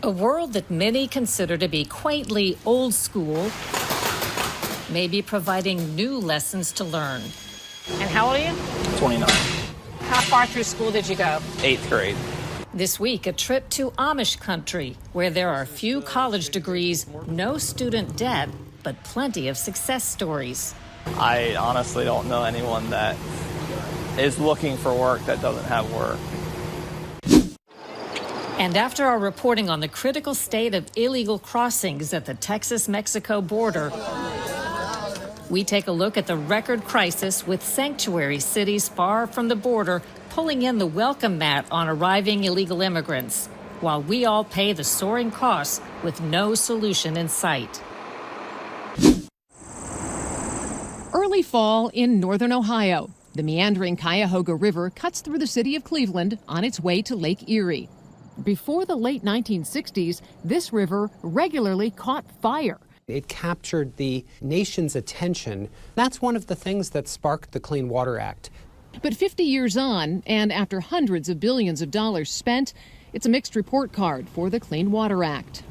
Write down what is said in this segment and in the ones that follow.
A world that many consider to be quaintly old school may be providing new lessons to learn. And how old are you? 29. How far through school did you go? 8th grade. This week, a trip to Amish Country, where there are few college degrees, no student debt, but plenty of success stories. I honestly don't know anyone that is looking for work that doesn't have work. And after our reporting on the critical state of illegal crossings at the Texas-Mexico border, we take a look at the record crisis with sanctuary cities far from the border pulling in the welcome mat on arriving illegal immigrants, while we all pay the soaring costs with no solution in sight. Early fall in northern Ohio. The meandering Cuyahoga River cuts through the city of Cleveland on its way to Lake Erie. Before the late 1960s, this river regularly caught fire. It captured the nation's attention. That's one of the things that sparked the Clean Water Act. But 50 years on, and after hundreds of billions of dollars spent, it's a mixed report card for the Clean Water Act.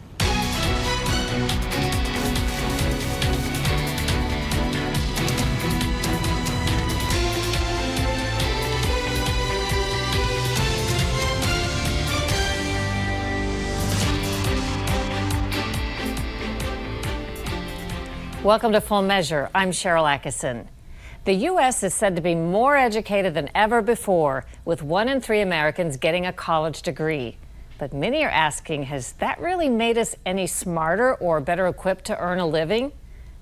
Welcome to Full Measure. I'm Sharyl Attkisson. The U.S. is said to be more educated than ever before, with 1 in 3 Americans getting a college degree. But many are asking, has that really made us any smarter or better equipped to earn a living?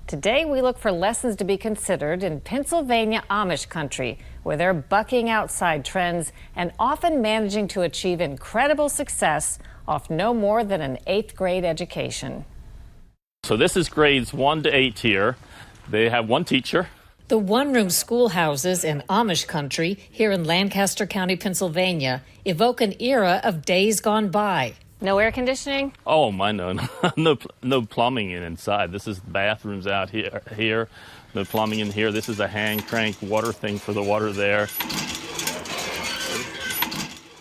Today, we look for lessons to be considered in Pennsylvania Amish Country, where they're bucking outside trends and often managing to achieve incredible success off no more than an 8th grade education. So this is grades 1 to 8 here. They have one teacher. The one-room schoolhouses in Amish Country here in Lancaster County, Pennsylvania, evoke an era of days gone by. No air conditioning? Oh, my, no plumbing inside. This is bathrooms out here. No plumbing in here. This is a hand crank water thing for the water there.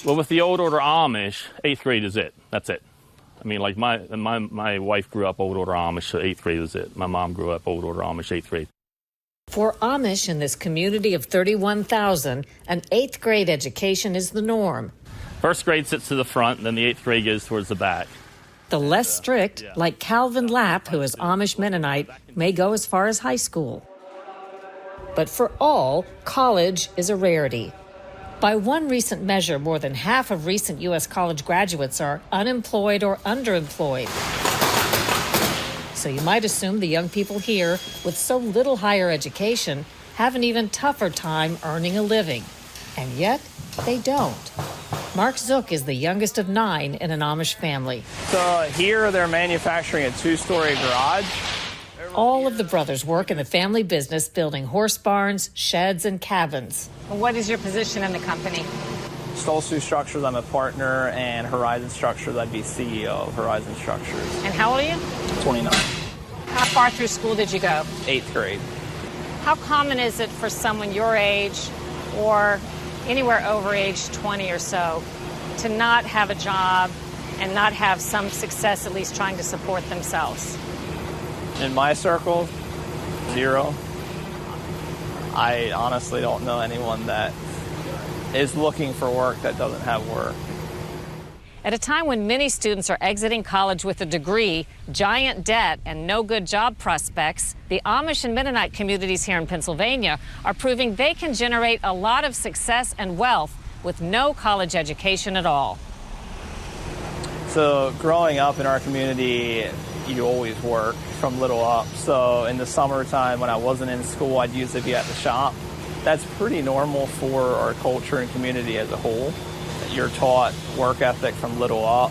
Well, with the old order Amish, 8th grade is it. That's it. I mean, like my wife grew up old order Amish, so 8th grade was it. My mom grew up old order Amish, 8th grade. For Amish in this community of 31,000, an 8th grade education is the norm. 1st grade sits to the front, and then the 8th grade goes towards the back. The less strict, like Calvin Lapp, who is Amish Mennonite, may go as far as high school. But for all, college is a rarity. By one recent measure, more than half of recent U.S. college graduates are unemployed or underemployed. So you might assume the young people here, with so little higher education, have an even tougher time earning a living. And yet, they don't. Mark Zook is the youngest of 9 in an Amish family. So here they're manufacturing a 2-story garage. All of the brothers work in the family business, building horse barns, sheds, and cabins. What is your position in the company? Stolsu Structures, I'm a partner, and Horizon Structures, I'd be CEO of Horizon Structures. And how old are you? 29. How far through school did you go? 8th grade. How common is it for someone your age or anywhere over age 20 or so to not have a job and not have some success, at least trying to support themselves? In my circle, 0. I honestly don't know anyone that is looking for work that doesn't have work. At a time when many students are exiting college with a degree, giant debt, and no good job prospects, the Amish and Mennonite communities here in Pennsylvania are proving they can generate a lot of success and wealth with no college education at all. So growing up in our community, you always work from little up. So in the summertime when I wasn't in school, I'd usually be at the shop. That's pretty normal for our culture and community as a whole. You're taught work ethic from little up,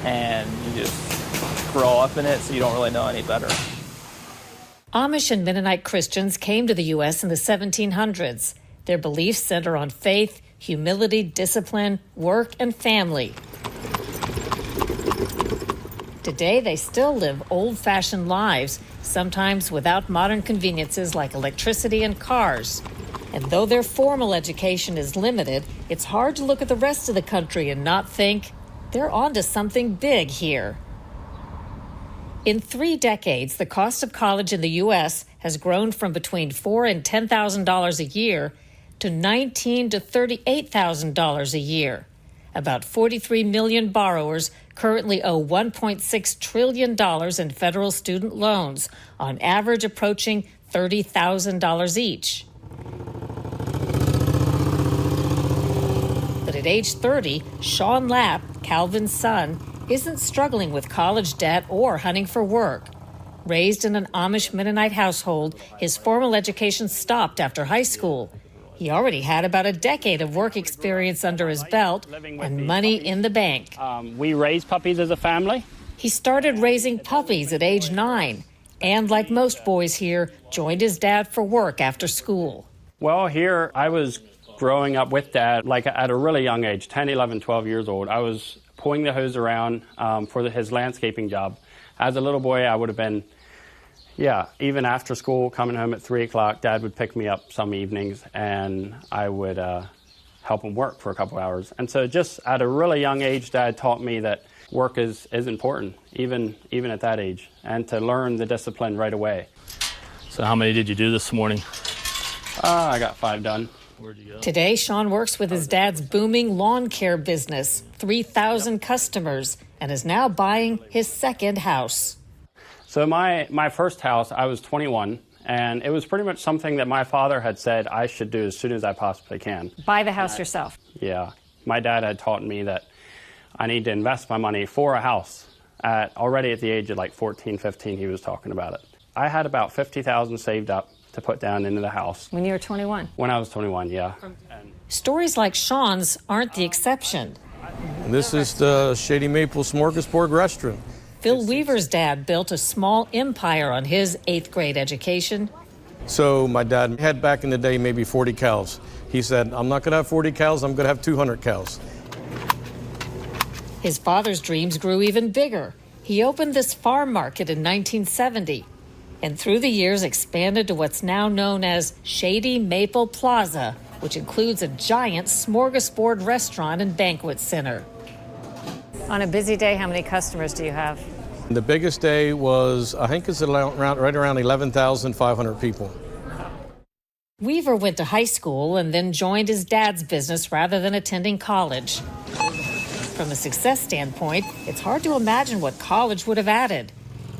and you just grow up in it, so you don't really know any better. Amish and Mennonite Christians came to the U.S. in the 1700s. Their beliefs center on faith, humility, discipline, work, and family. Today, they still live old-fashioned lives, sometimes without modern conveniences like electricity and cars. And though their formal education is limited, it's hard to look at the rest of the country and not think, they're onto something big here. In 3 decades, the cost of college in the U.S. has grown from between $4,000 and $10,000 a year to $19,000 to $38,000 a year. About 43 million borrowers currently owe $1.6 trillion in federal student loans, on average approaching $30,000 each. But at age 30, Sean Lapp, Calvin's son, isn't struggling with college debt or hunting for work. Raised in an Amish Mennonite household, his formal education stopped after high school. He already had about a decade of work experience under his belt and money in the bank. We raise puppies as a family. He started raising puppies at age 9, and like most boys here, joined his dad for work after school. Well, here I was growing up with Dad, like at a really young age, 10, 11, 12 years old. I was pulling the hose around for his landscaping job. As a little boy, I would have been, even after school, coming home at 3 o'clock, Dad would pick me up some evenings, and I would help him work for a couple hours. And so just at a really young age, Dad taught me that work is important, even at that age, and to learn the discipline right away. So how many did you do this morning? I got 5 done. Where'd you go? Today, Sean works with his dad's booming lawn care business, 3,000 customers, and is now buying his second house. So my first house, I was 21, and it was pretty much something that my father had said I should do as soon as I possibly can. Buy the house yourself. Yeah. My dad had taught me that I need to invest my money for a house. Already at the age of like 14, 15, he was talking about it. I had about $50,000 saved up to put down into the house. When you were 21? When I was 21, yeah. Stories like Sean's aren't the exception. This is the Shady Maple Smorgasbord restaurant. Phil Weaver's dad built a small empire on his 8th grade education. So my dad had back in the day maybe 40 cows. He said, I'm not going to have 40 cows, I'm going to have 200 cows. His father's dreams grew even bigger. He opened this farm market in 1970, and through the years expanded to what's now known as Shady Maple Plaza, which includes a giant smorgasbord restaurant and banquet center. On a busy day, how many customers do you have? The biggest day was, I think it's right around 11,500 people. Weaver went to high school and then joined his dad's business rather than attending college. From a success standpoint, it's hard to imagine what college would have added.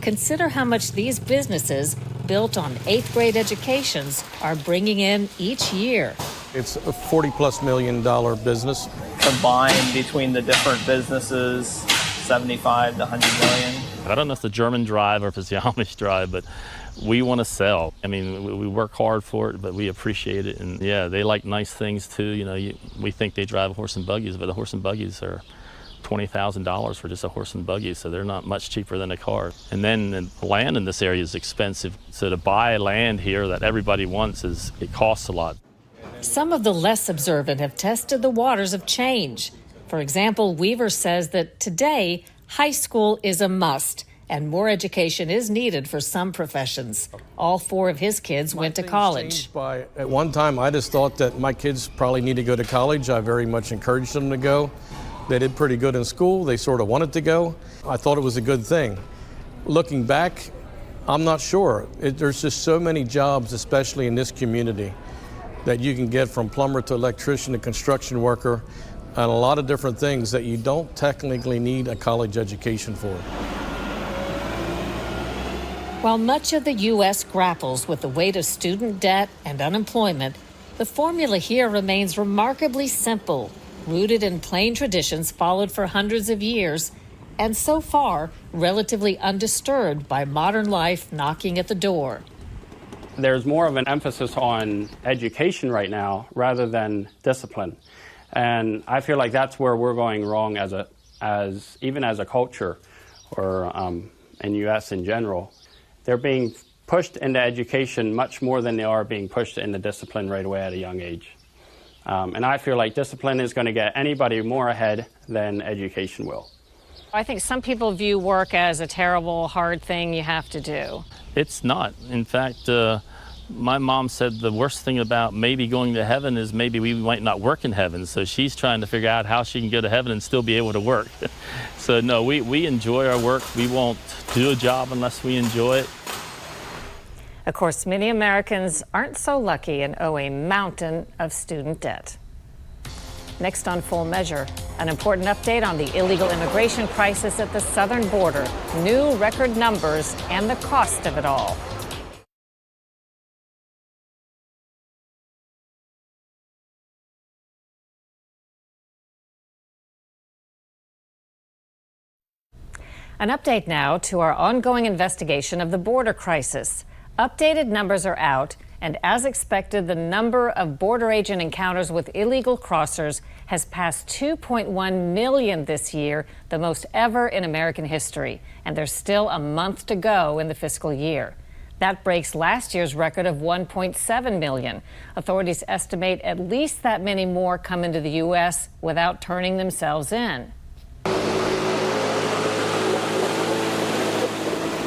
Consider how much these businesses, built on 8th grade educations, are bringing in each year. It's a $40+ million business. Combined between the different businesses, 75 to 100 million. I don't know if it's the German drive or if it's the Amish drive, but we want to sell. I mean, we work hard for it, but we appreciate it. And yeah, they like nice things too. You know, we think they drive horse and buggies, but the horse and buggies are $20,000 for just a horse and buggy, so they're not much cheaper than a car. And then the land in this area is expensive, so to buy land here that everybody wants, it costs a lot. Some of the less observant have tested the waters of change. For example, Weaver says that today, high school is a must, and more education is needed for some professions. All 4 of his kids went to college. At one time, I just thought that my kids probably need to go to college. I very much encouraged them to go. They did pretty good in school. They sort of wanted to go. I thought it was a good thing. Looking back, I'm not sure. There's just so many jobs, especially in this community, that you can get from plumber to electrician to construction worker, and a lot of different things that you don't technically need a college education for. While much of the U.S. grapples with the weight of student debt and unemployment, the formula here remains remarkably simple, rooted in plain traditions followed for hundreds of years, and so far, relatively undisturbed by modern life knocking at the door. There's more of an emphasis on education right now rather than discipline. And I feel like that's where we're going wrong even as a culture, or in U.S. in general. They're being pushed into education much more than they are being pushed into discipline right away at a young age. And I feel like discipline is going to get anybody more ahead than education will. I think some people view work as a terrible, hard thing you have to do. It's not. In fact, My mom said the worst thing about maybe going to heaven is maybe we might not work in heaven. So she's trying to figure out how she can go to heaven and still be able to work. So no, we enjoy our work. We won't do a job unless we enjoy it. Of course, many Americans aren't so lucky and owe a mountain of student debt. Next on Full Measure, an important update on the illegal immigration crisis at the southern border, new record numbers, and the cost of it all. An update now to our ongoing investigation of the border crisis. Updated numbers are out, and as expected, the number of border agent encounters with illegal crossers has passed 2.1 million this year, the most ever in American history. And there's still a month to go in the fiscal year. That breaks last year's record of 1.7 million. Authorities estimate at least that many more come into the U.S. without turning themselves in.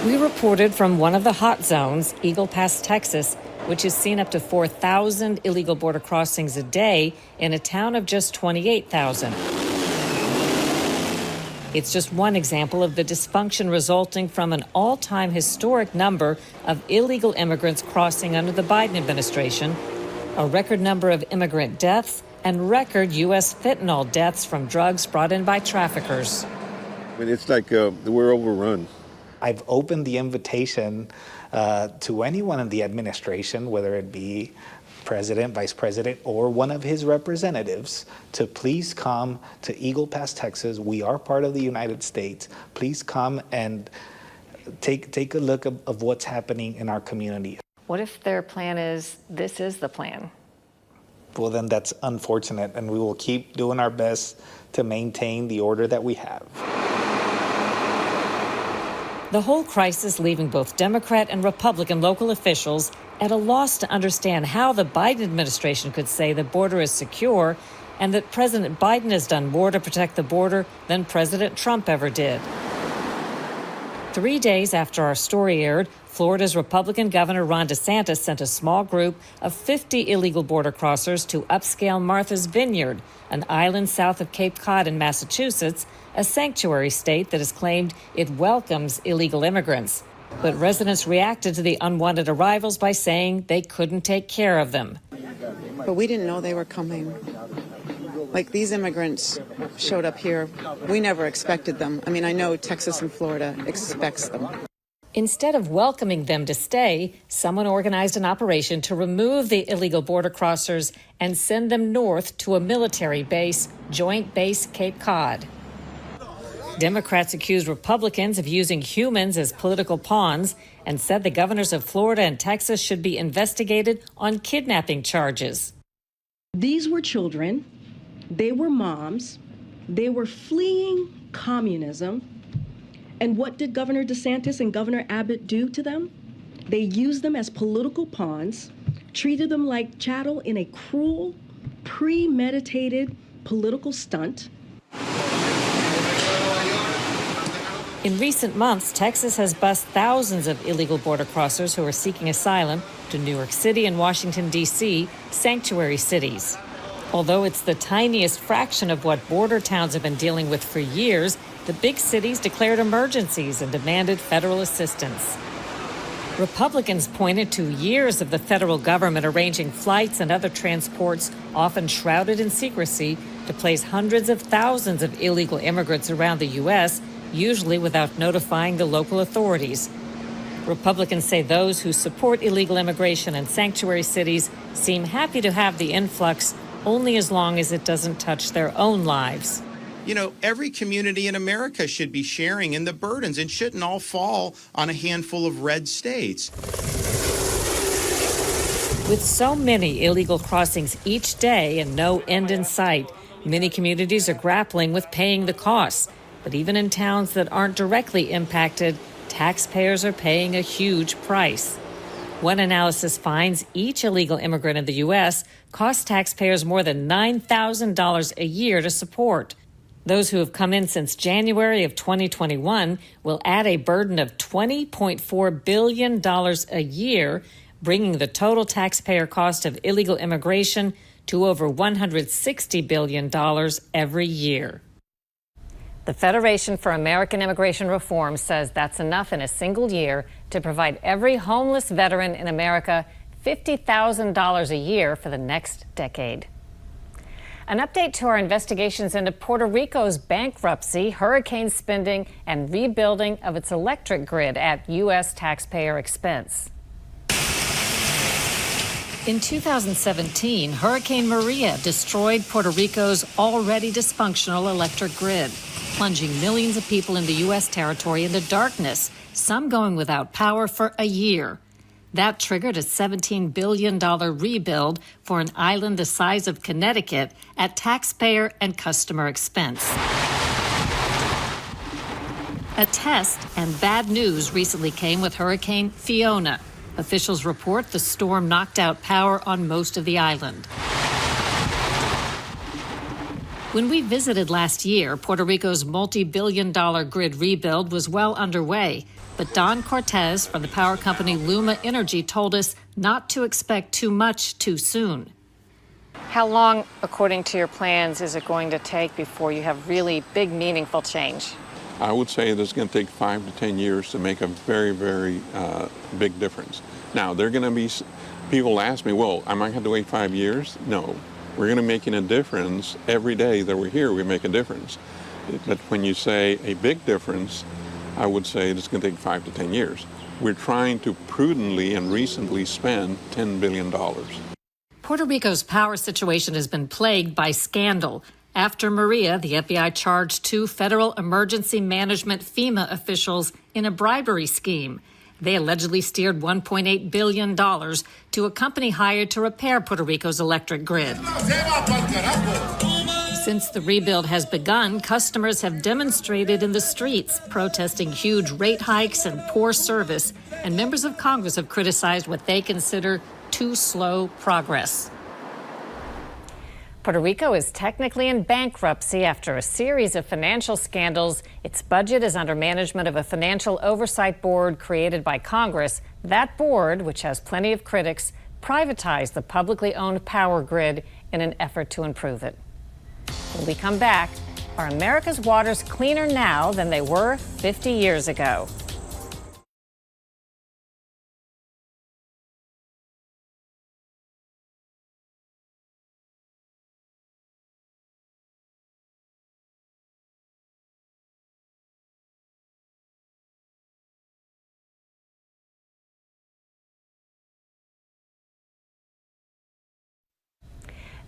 We reported from one of the hot zones, Eagle Pass, Texas, which has seen up to 4,000 illegal border crossings a day in a town of just 28,000. It's just one example of the dysfunction resulting from an all-time historic number of illegal immigrants crossing under the Biden administration, a record number of immigrant deaths, and record U.S. fentanyl deaths from drugs brought in by traffickers. It's like we're overrun. I've opened the invitation to anyone in the administration, whether it be president, vice president, or one of his representatives, to please come to Eagle Pass, Texas. We are part of the United States. Please come and take a look of what's happening in our community. What if their plan is, this is the plan? Well, then that's unfortunate, and we will keep doing our best to maintain the order that we have. The whole crisis leaving both Democrat and Republican local officials at a loss to understand how the Biden administration could say the border is secure and that President Biden has done more to protect the border than President Trump ever did. 3 days after our story aired, Florida's Republican Governor Ron DeSantis sent a small group of 50 illegal border crossers to upscale Martha's Vineyard, an island south of Cape Cod in Massachusetts, a sanctuary state that has claimed it welcomes illegal immigrants. But residents reacted to the unwanted arrivals by saying they couldn't take care of them. But we didn't know they were coming. Like, these immigrants showed up here. We never expected them. I mean, I know Texas and Florida expects them. Instead of welcoming them to stay, someone organized an operation to remove the illegal border crossers and send them north to a military base, Joint Base Cape Cod. Democrats accused Republicans of using humans as political pawns and said the governors of Florida and Texas should be investigated on kidnapping charges. These were children. They were moms. They were fleeing communism. And what did Governor DeSantis and Governor Abbott do to them? They used them as political pawns, treated them like chattel in a cruel, premeditated political stunt. In recent months, Texas has bused thousands of illegal border crossers who are seeking asylum to New York City and Washington, D.C., sanctuary cities. Although it's the tiniest fraction of what border towns have been dealing with for years, the big cities declared emergencies and demanded federal assistance. Republicans pointed to years of the federal government arranging flights and other transports, often shrouded in secrecy, to place hundreds of thousands of illegal immigrants around the U.S., usually without notifying the local authorities. Republicans say those who support illegal immigration in sanctuary cities seem happy to have the influx only as long as it doesn't touch their own lives. You know, every community in America should be sharing in the burdens and shouldn't all fall on a handful of red states. With so many illegal crossings each day and no end in sight, many communities are grappling with paying the costs. But even in towns that aren't directly impacted, taxpayers are paying a huge price. One analysis finds each illegal immigrant in the U.S. costs taxpayers more than $9,000 a year to support. Those who have come in since January of 2021 will add a burden of $20.4 billion a year, bringing the total taxpayer cost of illegal immigration to over $160 billion every year. The Federation for American Immigration Reform says that's enough in a single year to provide every homeless veteran in America $50,000 a year for the next decade. An update to our investigations into Puerto Rico's bankruptcy, hurricane spending, and rebuilding of its electric grid at U.S. taxpayer expense. In 2017, Hurricane Maria destroyed Puerto Rico's already dysfunctional electric grid, plunging millions of people in the U.S. territory into darkness, some going without power for a year. That triggered a $17 billion rebuild for an island the size of Connecticut at taxpayer and customer expense. A test and bad news recently came with Hurricane Fiona. Officials report the storm knocked out power on most of the island. When we visited last year, Puerto Rico's multi-billion-dollar grid rebuild was well underway. But Don Cortez from the power company Luma Energy told us not to expect too much too soon. How long, according to your plans, is it going to take before you have really big, meaningful change? I would say that it's going to take 5 to 10 years to make a very, very big difference. Now, there are going to be people ask me, well, am I going to have to wait 5 years? No. We're going to be making a difference every day that we're here. We make a difference. But when you say a big difference, I would say it's going to take 5 to 10 years. We're trying to prudently and reasonably spend $10 billion. Puerto Rico's power situation has been plagued by scandal. After Maria, the FBI charged 2 Federal Emergency Management FEMA officials in a bribery scheme. They allegedly steered $1.8 billion to a company hired to repair Puerto Rico's electric grid. Since the rebuild has begun, customers have demonstrated in the streets, protesting huge rate hikes and poor service, and members of Congress have criticized what they consider too slow progress. Puerto Rico is technically in bankruptcy after a series of financial scandals. Its budget is under management of a financial oversight board created by Congress. That board, which has plenty of critics, privatized the publicly owned power grid in an effort to improve it. When we come back, are America's waters cleaner now than they were 50 years ago?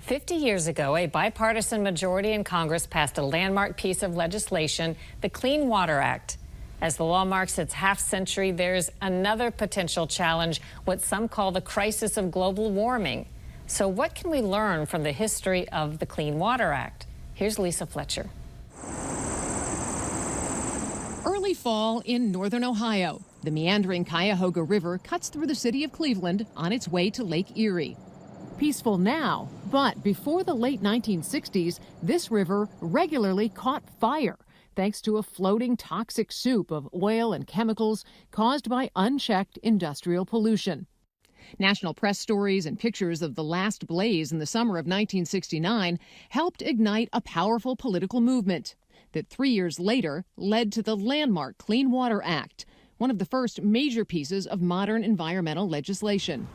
"50 years ago, a bipartisan majority in Congress passed a landmark piece of legislation, the Clean Water Act. As the law marks its half-century, there's another potential challenge, what some call the crisis of global warming. So what can we learn from the history of the Clean Water Act? Here's Lisa Fletcher. Early fall in northern Ohio, the meandering Cuyahoga River cuts through the city of Cleveland on its way to Lake Erie. Peaceful now, but before the late 1960s, this river regularly caught fire thanks to a floating toxic soup of oil and chemicals caused by unchecked industrial pollution. National press stories and pictures of the last blaze in the summer of 1969 helped ignite a powerful political movement that 3 years later led to the landmark Clean Water Act, one of the first major pieces of modern environmental legislation.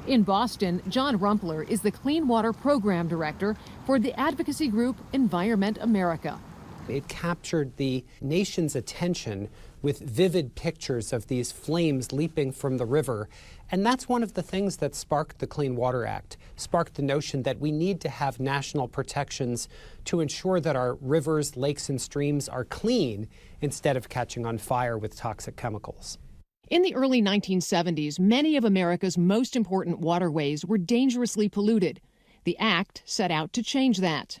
In Boston, John Rumpler is the Clean Water Program Director for the advocacy group Environment America. It captured the nation's attention with vivid pictures of these flames leaping from the river. And that's one of the things that sparked the Clean Water Act, sparked the notion that we need to have national protections to ensure that our rivers, lakes, and streams are clean instead of catching on fire with toxic chemicals. In the early 1970s, many of America's most important waterways were dangerously polluted. The act set out to change that.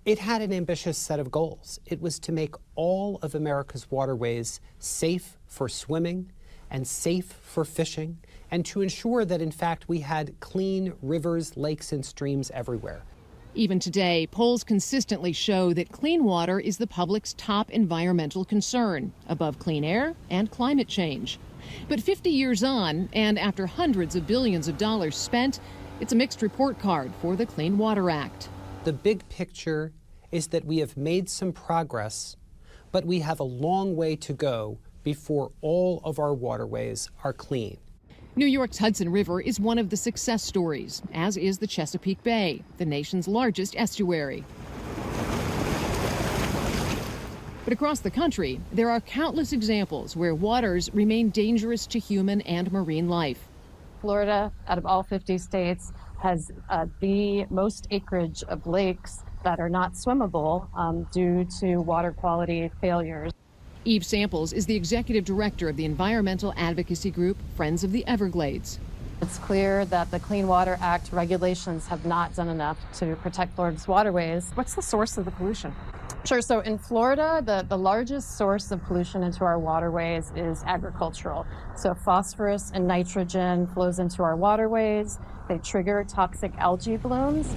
It had an ambitious set of goals. It was to make all of America's waterways safe for swimming and safe for fishing, and to ensure that, in fact, we had clean rivers, lakes, and streams everywhere. Even today, polls consistently show that clean water is the public's top environmental concern, above clean air and climate change. But 50 years on, and after hundreds of billions of dollars spent, it's a mixed report card for the Clean Water Act. The big picture is that we have made some progress, but we have a long way to go before all of our waterways are clean. New York's Hudson River is one of the success stories, as is the Chesapeake Bay, the nation's largest estuary. But across the country, there are countless examples where waters remain dangerous to human and marine life. Florida, out of all 50 states, has the most acreage of lakes that are not swimmable due to water quality failures. Eve Samples is the executive director of the environmental advocacy group Friends of the Everglades. It's clear that the Clean Water Act regulations have not done enough to protect Florida's waterways. What's the source of the pollution? Sure. So in Florida, the largest source of pollution into our waterways is agricultural. So phosphorus and nitrogen flows into our waterways. They trigger toxic algae blooms.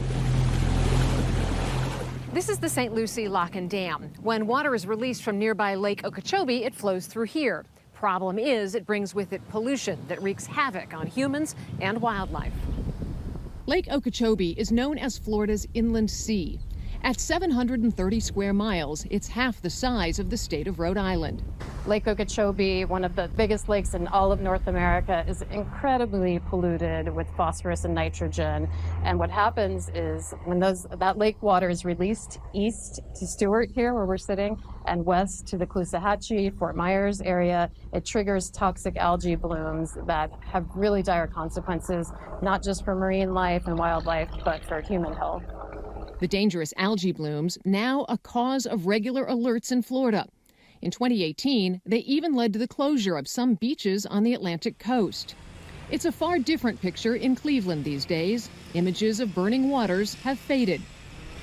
This is the St. Lucie Lock and Dam. When water is released from nearby Lake Okeechobee, it flows through here. Problem is, it brings with it pollution that wreaks havoc on humans and wildlife. Lake Okeechobee is known as Florida's inland sea. At 730 square miles, it's half the size of the state of Rhode Island. Lake Okeechobee, one of the biggest lakes in all of North America, is incredibly polluted with phosphorus and nitrogen. And what happens is when that lake water is released east to Stewart here, where we're sitting, and west to the Caloosahatchee, Fort Myers area, it triggers toxic algae blooms that have really dire consequences, not just for marine life and wildlife, but for human health. The dangerous algae blooms, now a cause of regular alerts in Florida. In 2018, they even led to the closure of some beaches on the Atlantic coast. It's a far different picture in Cleveland these days. Images of burning waters have faded.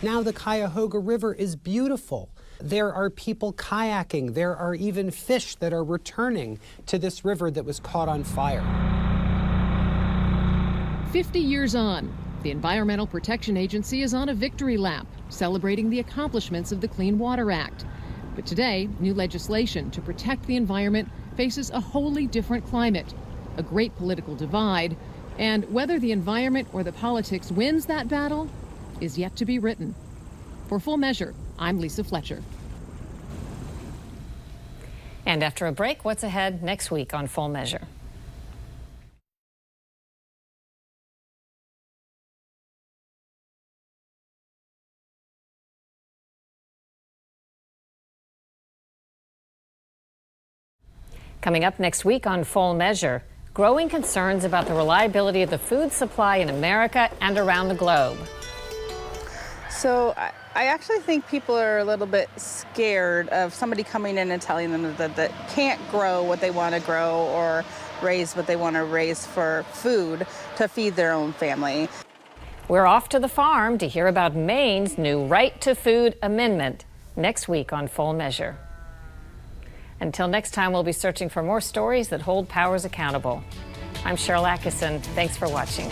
Now the Cuyahoga River is beautiful. There are people kayaking. There are even fish that are returning to this river that was caught on fire. 50 years on, the Environmental Protection Agency is on a victory lap, celebrating the accomplishments of the Clean Water Act. But today, new legislation to protect the environment faces a wholly different climate, a great political divide, and whether the environment or the politics wins that battle is yet to be written. For Full Measure, I'm Lisa Fletcher. And after a break, what's ahead next week on Full Measure? Coming up next week on Full Measure, growing concerns about the reliability of the food supply in America and around the globe. So I actually think people are a little bit scared of somebody coming in and telling them that they can't grow what they want to grow or raise what they want to raise for food to feed their own family. We're off to the farm to hear about Maine's new Right to Food Amendment next week on Full Measure. Until next time, we'll be searching for more stories that hold powers accountable. I'm Sharyl Attkisson. Thanks for watching.